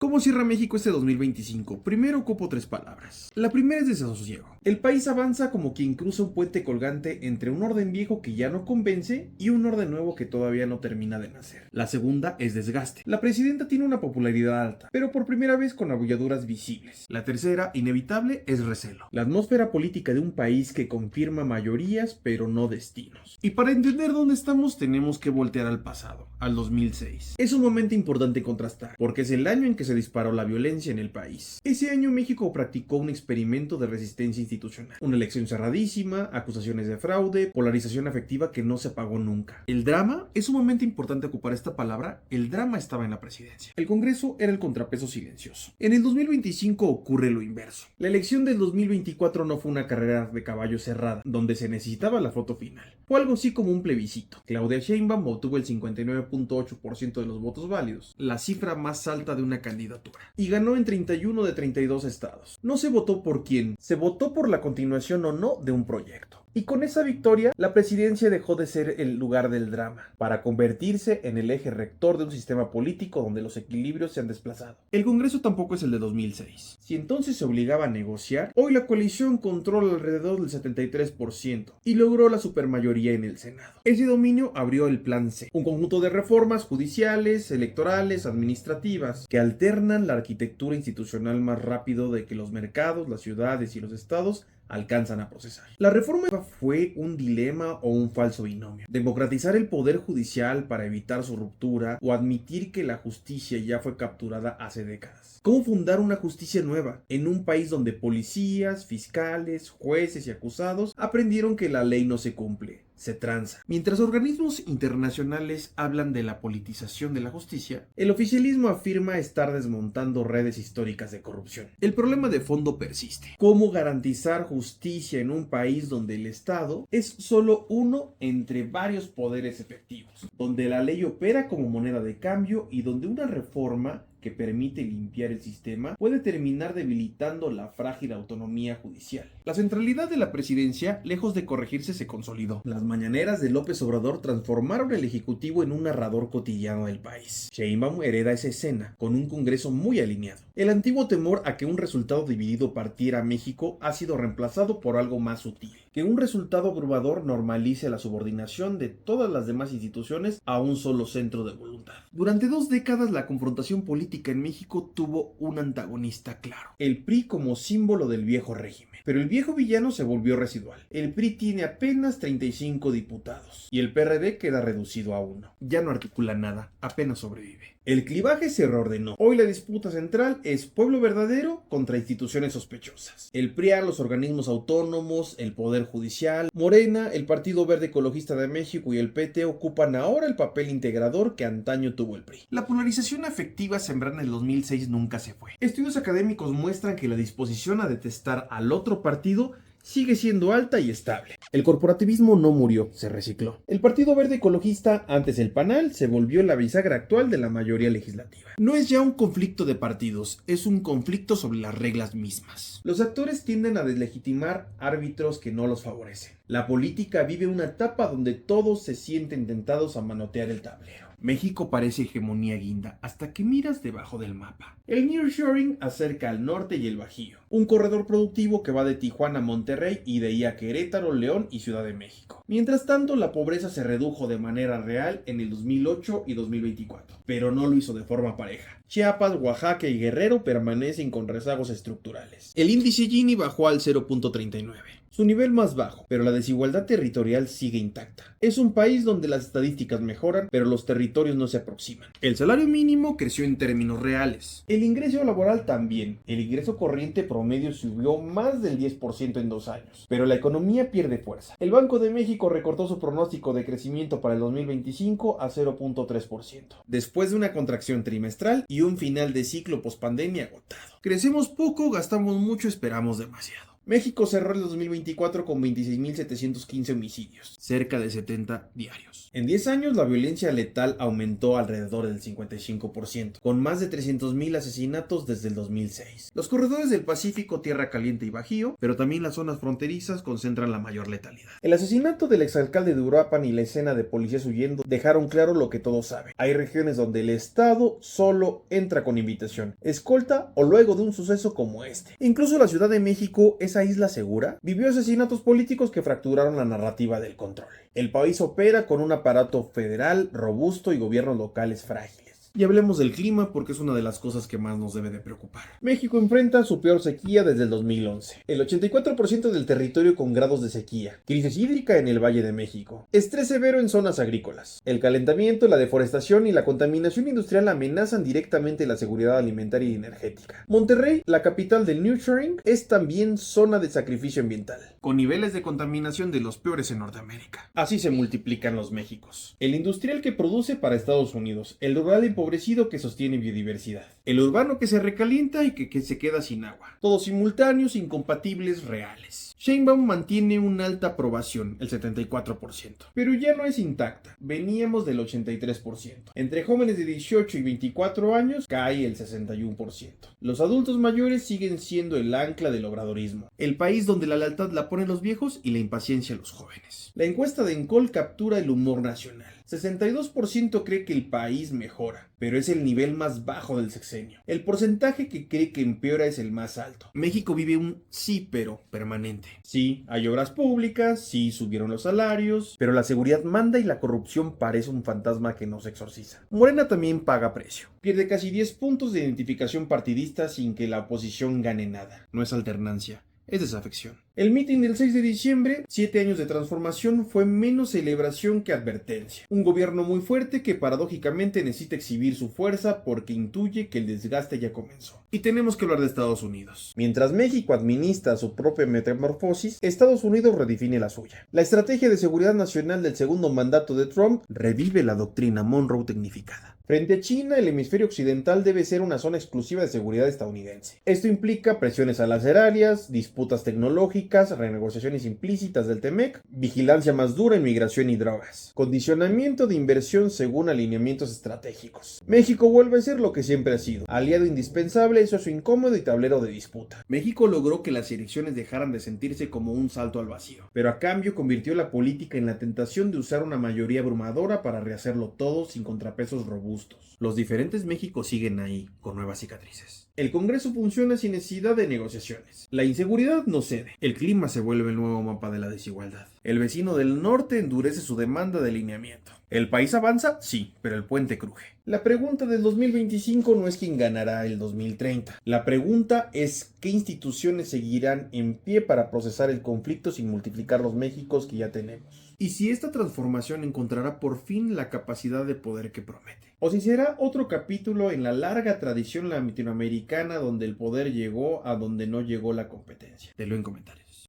¿Cómo cierra México este 2025? Primero ocupo tres palabras. La primera es desasosiego. El país avanza como quien cruza un puente colgante entre un orden viejo que ya no convence y un orden nuevo que todavía no termina de nacer. La segunda es desgaste. La presidenta tiene una popularidad alta, pero por primera vez con abolladuras visibles. La tercera, inevitable, es recelo. La atmósfera política de un país que confirma mayorías pero no destinos. Y para entender dónde estamos tenemos que voltear al pasado, al 2006. Es un momento importante contrastar, porque es el año en que se disparó la violencia en el país. Ese año México practicó un experimento de resistencia institucional. Una elección cerradísima, acusaciones de fraude, polarización afectiva que no se apagó nunca. El drama, es un momento importante ocupar esta palabra, el drama estaba en la presidencia. El Congreso era el contrapeso silencioso. En el 2025 ocurre lo inverso. La elección del 2024 no fue una carrera de caballo cerrada, donde se necesitaba la foto final. Fue algo así como un plebiscito. Claudia Sheinbaum obtuvo el 59.8% de los votos válidos, la cifra más alta de una candidatura, y ganó en 31 de 32 estados. No se votó por quién, se votó por la continuación o no de un proyecto. Y con esa victoria, la presidencia dejó de ser el lugar del drama, para convertirse en el eje rector de un sistema político donde los equilibrios se han desplazado. El Congreso tampoco es el de 2006. Si entonces se obligaba a negociar, hoy la coalición controla alrededor del 73% y logró la supermayoría en el Senado. Ese dominio abrió el Plan C, un conjunto de reformas judiciales, electorales, administrativas, que alternan la arquitectura institucional más rápido de que los mercados, las ciudades y los estados alcanzan a procesar. La reforma fue un dilema o un falso binomio. Democratizar el poder judicial para evitar su ruptura o admitir que la justicia ya fue capturada hace décadas. ¿Cómo fundar una justicia nueva en un país donde policías, fiscales, jueces y acusados aprendieron que la ley no se cumple? Se tranza. Mientras organismos internacionales hablan de la politización de la justicia, el oficialismo afirma estar desmontando redes históricas de corrupción. El problema de fondo persiste. ¿Cómo garantizar justicia en un país donde el Estado es solo uno entre varios poderes efectivos, donde la ley opera como moneda de cambio y donde una reforma que permite limpiar el sistema puede terminar debilitando la frágil autonomía judicial? La centralidad de la presidencia, lejos de corregirse, se consolidó. Las mañaneras de López Obrador transformaron el Ejecutivo en un narrador cotidiano del país. Sheinbaum hereda esa escena, con un Congreso muy alineado. El antiguo temor a que un resultado dividido partiera a México ha sido reemplazado por algo más sutil. Que un resultado abrumador normalice la subordinación de todas las demás instituciones a un solo centro de voluntad. Durante 2 décadas la confrontación política en México tuvo un antagonista claro: el PRI como símbolo del viejo régimen. Pero el viejo villano se volvió residual. El PRI tiene apenas 35 diputados y el PRD queda reducido a 1. Ya no articula nada, apenas sobrevive. El clivaje se reordenó. Hoy la disputa central es pueblo verdadero contra instituciones sospechosas. El PRI, los organismos autónomos, el Poder Judicial, Morena, el Partido Verde Ecologista de México y el PT ocupan ahora el papel integrador que antaño tuvo el PRI. La polarización afectiva sembrada en el 2006 nunca se fue. Estudios académicos muestran que la disposición a detestar al otro partido sigue siendo alta y estable. El corporativismo no murió, se recicló. El Partido Verde Ecologista, antes el PANAL, se volvió la bisagra actual de la mayoría legislativa. No es ya un conflicto de partidos, es un conflicto sobre las reglas mismas. Los actores tienden a deslegitimar árbitros que no los favorecen. La política vive una etapa donde todos se sienten tentados a manotear el tablero. México parece hegemonía guinda hasta que miras debajo del mapa. El nearshoring acerca al norte y el Bajío, un corredor productivo que va de Tijuana a Monterrey y de ahí a Querétaro, León y Ciudad de México. Mientras tanto, la pobreza se redujo de manera real en el 2008 y 2024, pero no lo hizo de forma pareja. Chiapas, Oaxaca y Guerrero permanecen con rezagos estructurales. El índice Gini bajó al 0.39. Su nivel más bajo, pero la desigualdad territorial sigue intacta. Es un país donde las estadísticas mejoran, pero los territorios no se aproximan. El salario mínimo creció en términos reales. El ingreso laboral también. El ingreso corriente promedio subió más del 10% en 2 años, pero la economía pierde fuerza. El Banco de México recortó su pronóstico de crecimiento para el 2025 a 0.3%, después de una contracción trimestral y un final de ciclo pospandemia agotado. Crecemos poco, gastamos mucho, esperamos demasiado. México cerró el 2024 con 26.715 homicidios, cerca de 70 diarios. En 10 años la violencia letal aumentó alrededor del 55%, con más de 300.000 asesinatos desde el 2006. Los corredores del Pacífico, Tierra Caliente y Bajío, pero también las zonas fronterizas concentran la mayor letalidad. El asesinato del exalcalde de Uruapan y la escena de policías huyendo dejaron claro lo que todos saben. Hay regiones donde el Estado solo entra con invitación, escolta o luego de un suceso como este. Incluso la Ciudad de México, esa isla segura, vivió asesinatos políticos que fracturaron la narrativa del control. El país opera con un aparato federal robusto y gobiernos locales frágiles. Y hablemos del clima porque es una de las cosas que más nos debe de preocupar. México enfrenta su peor sequía desde el 2011. El 84% del territorio con grados de sequía. Crisis hídrica en el Valle de México. Estrés severo en zonas agrícolas. El calentamiento, la deforestación y la contaminación industrial amenazan directamente la seguridad alimentaria y energética. Monterrey, la capital del nurturing, es también zona de sacrificio ambiental, con niveles de contaminación de los peores en Norteamérica. Así se multiplican los Méxicos. El industrial que produce para Estados Unidos, el rural empobrecido que sostiene biodiversidad, el urbano que se recalienta y que se queda sin agua. Todos simultáneos, incompatibles, reales. Sheinbaum mantiene una alta aprobación, el 74%, pero ya no es intacta. Veníamos del 83%. Entre jóvenes de 18 y 24 años cae el 61%. Los adultos mayores siguen siendo el ancla del obradorismo, el país donde la lealtad la ponen los viejos y la impaciencia los jóvenes. La encuesta de Encol captura el humor nacional. 62% cree que el país mejora, pero es el nivel más bajo del sexenio. El porcentaje que cree que empeora es el más alto. México vive un sí pero permanente. Sí, hay obras públicas, sí subieron los salarios, pero la seguridad manda y la corrupción parece un fantasma que no se exorciza. Morena también paga precio. Pierde casi 10 puntos de identificación partidista sin que la oposición gane nada. No es alternancia, es desafección. El mitin del 6 de diciembre, 7 años de transformación, fue menos celebración que advertencia. Un gobierno muy fuerte que paradójicamente necesita exhibir su fuerza porque intuye que el desgaste ya comenzó. Y tenemos que hablar de Estados Unidos. Mientras México administra su propia metamorfosis, Estados Unidos redefine la suya. La estrategia de seguridad nacional del segundo mandato de Trump revive la doctrina Monroe tecnificada. Frente a China, el hemisferio occidental debe ser una zona exclusiva de seguridad estadounidense. Esto implica presiones arancelarias, disputas tecnológicas, renegociaciones implícitas del TEMEC, vigilancia más dura en migración y drogas, condicionamiento de inversión según alineamientos estratégicos. México vuelve a ser lo que siempre ha sido, aliado indispensable, socio incómodo y tablero de disputa. México logró que las elecciones dejaran de sentirse como un salto al vacío, pero a cambio convirtió la política en la tentación de usar una mayoría abrumadora para rehacerlo todo sin contrapesos robustos. Los diferentes México siguen ahí, con nuevas cicatrices. El Congreso funciona sin necesidad de negociaciones. La inseguridad no cede. El clima se vuelve el nuevo mapa de la desigualdad. El vecino del norte endurece su demanda de alineamiento. ¿El país avanza? Sí, pero el puente cruje. La pregunta del 2025 no es quién ganará el 2030. La pregunta es qué instituciones seguirán en pie para procesar el conflicto sin multiplicar los Méxicos que ya tenemos. Y si esta transformación encontrará por fin la capacidad de poder que promete. O si será otro capítulo en la larga tradición latinoamericana donde el poder llegó a donde no llegó la competencia. Te lo en comentarios.